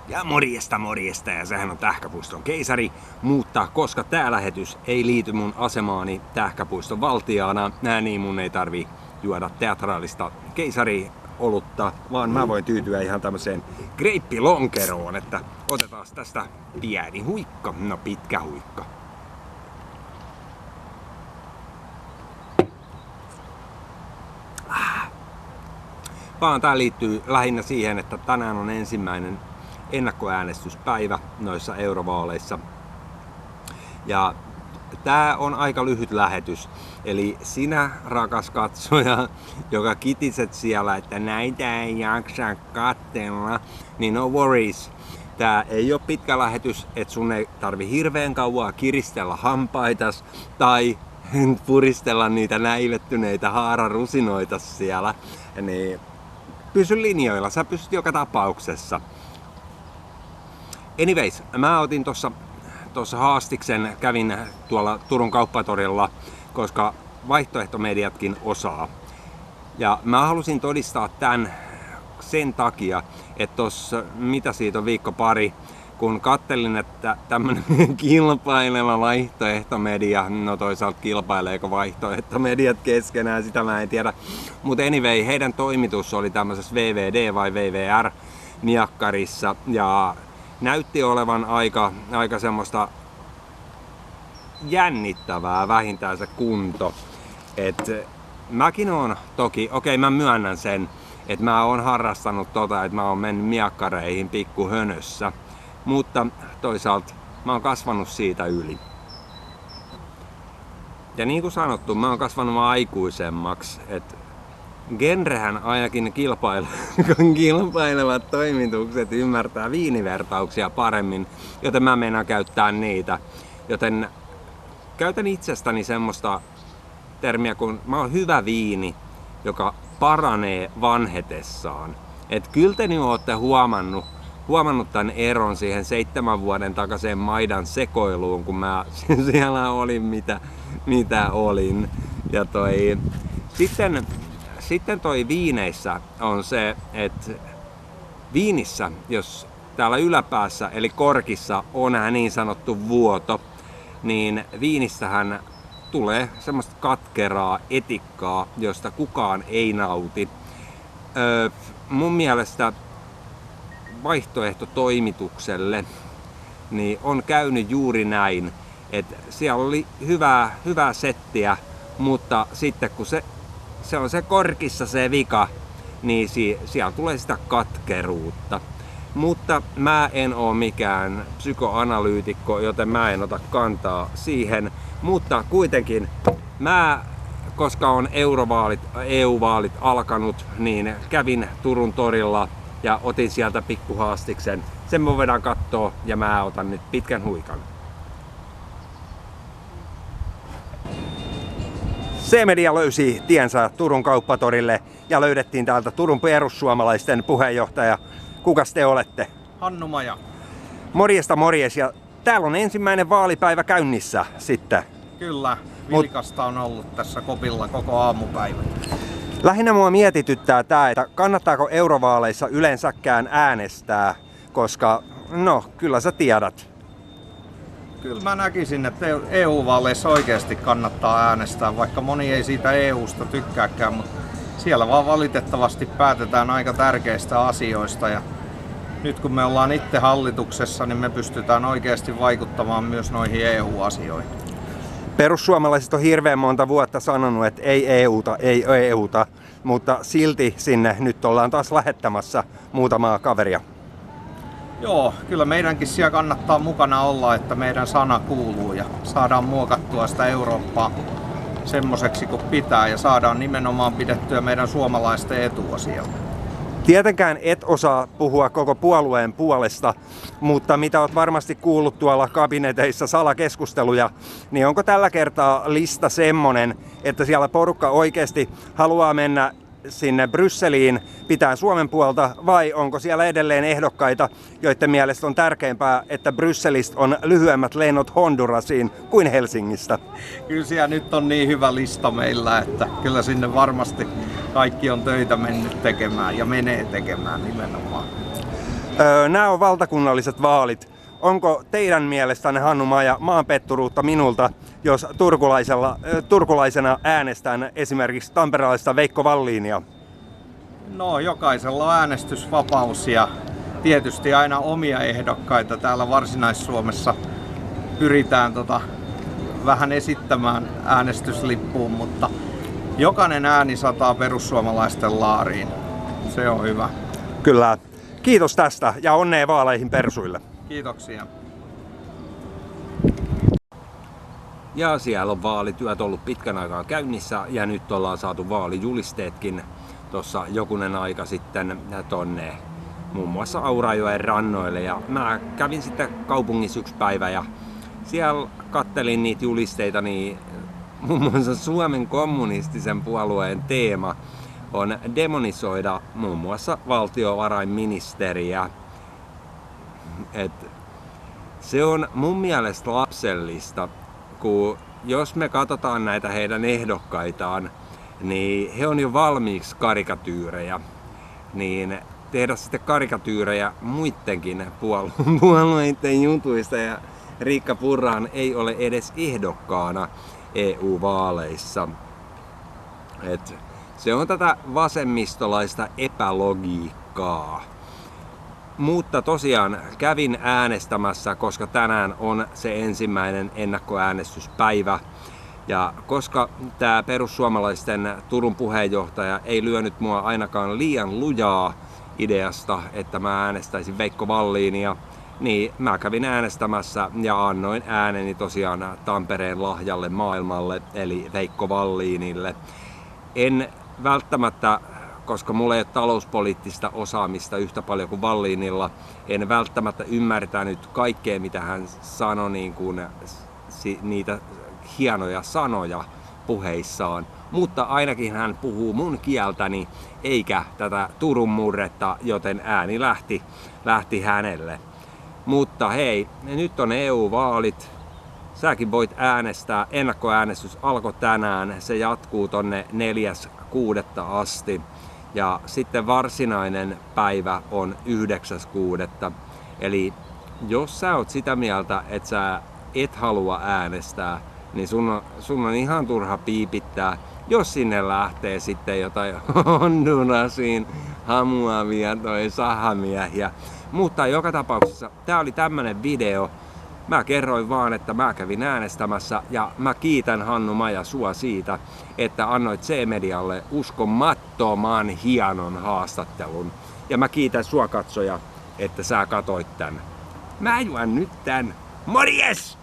Ja morjesta, ja sehän on Tähkäpuiston keisari, mutta koska tää lähetys ei liity mun asemaani Tähkäpuiston valtiaana, niin mun ei tarvi juoda teatraalista keisariolutta, vaan mä voin tyytyä ihan tämmöiseen greippilonkeroon, että otetaan tästä pieni huikka, no pitkä huikka. Vaan tää liittyy lähinnä siihen, että tänään on ensimmäinen ennakkoäänestyspäivä noissa eurovaaleissa. Ja tää on aika lyhyt lähetys. Eli sinä, rakas katsoja, joka kitiset siellä, että näitä ei jaksa katsella, niin no worries. Tää ei ole pitkä lähetys, että sun ei tarvi hirveän kauaa kiristellä hampaitas tai puristella niitä näivettyneitä haararusinoita siellä. Niin pysy linjoilla, sä pystyt joka tapauksessa. Anyways, mä otin tuossa haastiksen, kävin tuolla Turun kauppatorilla, koska vaihtoehtomediatkin osaa. Ja mä halusin todistaa tän sen takia, että tossa, mitä siitä on viikko pari, kun kattelin, että tämmönen kilpaileva vaihtoehtomedia, no toisaalta kilpaileeko vaihtoehtomediat keskenään, sitä mä en tiedä. Mutta anyway, heidän toimitus oli tämmöisessä VVD vai VVR-niakkarissa ja näytti olevan aika semmoista jännittävää vähintään se kunto. Et mäkin oon toki, mä myönnän sen, että mä oon harrastanut että mä oon mennyt miakkareihin pikkuhönössä. Mutta toisaalta mä oon kasvanut siitä yli. Ja niin kuin sanottu, mä oon kasvanut aikuisemmaksi. Et genrehän ainakin kilpailevat toimitukset ymmärtää viinivertauksia paremmin, joten mä meinaan käyttää niitä. Joten käytän itsestäni semmoista termiä kuin mä oon hyvä viini, joka paranee vanhetessaan. Et kyllä te nyt ootte huomannut tämän eron siihen 7 vuoden takaiseen maidan sekoiluun, kun mä siellä olin mitä olin. Ja sitten toi viineissä on se, että viinissä, jos täällä yläpäässä eli korkissa on niin sanottu vuoto, niin viinissähän tulee semmoista katkeraa etikkaa, josta kukaan ei nauti. Mun mielestä vaihtoehtotoimitukselle niin on käynyt juuri näin, että siellä oli hyvää settiä, mutta sitten kun se on se korkissa se vika, niin siellä tulee sitä katkeruutta. Mutta mä en oo mikään psykoanalyytikko, joten mä en ota kantaa siihen, mutta kuitenkin koska on EU-vaalit alkanut, niin kävin Turun torilla ja otin sieltä pikkuhaastiksen. Sen me voidaan kattoo ja mä otan nyt pitkän huikan. C-media löysi tiensä Turun kauppatorille ja löydettiin täältä Turun perussuomalaisten puheenjohtaja. Kukas te olette? Hannu Maja. Morjes. Ja täällä on ensimmäinen vaalipäivä käynnissä sitten. Kyllä, vilkasta on ollut tässä kopilla koko aamupäivän. Lähinnä mua mietityttää tää, että kannattaako eurovaaleissa yleensäkään äänestää, koska no, kyllä sä tiedät. Kyllä mä näkisin, että EU-vaaleissa oikeasti kannattaa äänestää, vaikka moni ei siitä EUsta tykkääkään, mutta siellä vaan valitettavasti päätetään aika tärkeistä asioista ja nyt kun me ollaan itse hallituksessa, niin me pystytään oikeasti vaikuttamaan myös noihin EU-asioihin. Perussuomalaiset on hirveän monta vuotta sanonut, että ei EUta, mutta silti sinne nyt ollaan taas lähettämässä muutamaa kaveria. Joo, kyllä meidänkin siellä kannattaa mukana olla, että meidän sana kuuluu ja saadaan muokattua sitä Eurooppaa semmoiseksi kuin pitää ja saadaan nimenomaan pidettyä meidän suomalaisten etua siellä. Tietenkään et osaa puhua koko puolueen puolesta, mutta mitä oot varmasti kuullut tuolla kabineteissa salakeskusteluja, niin onko tällä kertaa lista semmonen, että siellä porukka oikeasti haluaa mennä sinne Brysseliin pitää Suomen puolta, vai onko siellä edelleen ehdokkaita, joiden mielestä on tärkeämpää, että Brysselistä on lyhyemmät lennot Hondurasiin kuin Helsingistä? Kyllä siellä nyt on niin hyvä lista meillä, että kyllä sinne varmasti kaikki on töitä mennyt tekemään ja menee tekemään nimenomaan. Nämä on valtakunnalliset vaalit. Onko teidän mielestänne, Hannu Maja, maanpetturuutta minulta, jos turkulaisena äänestän esimerkiksi tamperelaista Veikko Valliinia? No, jokaisella on äänestysvapaus ja tietysti aina omia ehdokkaita. Täällä Varsinais-Suomessa pyritään vähän esittämään äänestyslippuun, mutta jokainen ääni sataa perussuomalaisten laariin. Se on hyvä. Kyllä. Kiitos tästä ja onnea vaaleihin persuille. Kiitoksia. Ja siellä on vaalityöt ollut pitkän aikaa käynnissä ja nyt ollaan saatu vaalijulisteetkin tuossa jokunen aika sitten tonne muun muassa Aurajoen rannoille. Ja mä kävin sitten kaupungissa yksi päivä ja siellä kattelin niitä julisteita, niin muun muassa Suomen kommunistisen puolueen teema on demonisoida muun muassa valtiovarainministeriä. Se on mun mielestä lapsellista, kun jos me katsotaan näitä heidän ehdokkaitaan, niin he on jo valmiiksi karikatyyrejä, niin tehdä sitten karikatyyrejä muidenkin puolueiden jutuista, ja Riikka Purrahan ei ole edes ehdokkaana EU-vaaleissa. Se on tätä vasemmistolaista epälogiikkaa. Mutta tosiaan kävin äänestämässä, koska tänään on se ensimmäinen ennakkoäänestyspäivä. Ja koska tämä perussuomalaisten Turun puheenjohtaja ei lyönyt mua ainakaan liian lujaa ideasta, että mä äänestäisin Veikko Valliinia, niin mä kävin äänestämässä ja annoin ääneni tosiaan Tampereen lahjalle maailmalle, eli Veikko Valliinille. En välttämättä, koska mulla ei ole talouspoliittista osaamista yhtä paljon kuin Valliinilla, en välttämättä ymmärtänyt kaikkea, mitä hän sanoi, niin kuin niitä hienoja sanoja puheissaan. Mutta ainakin hän puhuu mun kieltäni, eikä tätä Turun murretta, joten ääni lähti hänelle. Mutta hei, nyt on EU-vaalit. Säkin voit äänestää. Ennakkoäänestys alkoi tänään. Se jatkuu tonne 4.6. asti. Ja sitten varsinainen päivä on 9.6. Eli jos sä oot sitä mieltä, että sä et halua äänestää, niin sun on ihan turha piipittää, jos sinne lähtee sitten jotain Hondurasiin hamuavia toi sahamiehiä. Mutta joka tapauksessa tää oli tämmönen video. Mä kerroin vaan, että mä kävin äänestämässä ja mä kiitän Hannu Maja sua siitä, että annoit C-medialle uskomattoman hienon haastattelun. Ja mä kiitän sua katsoja, että sä katoit tän. Mä juon nyt tän. Morjes!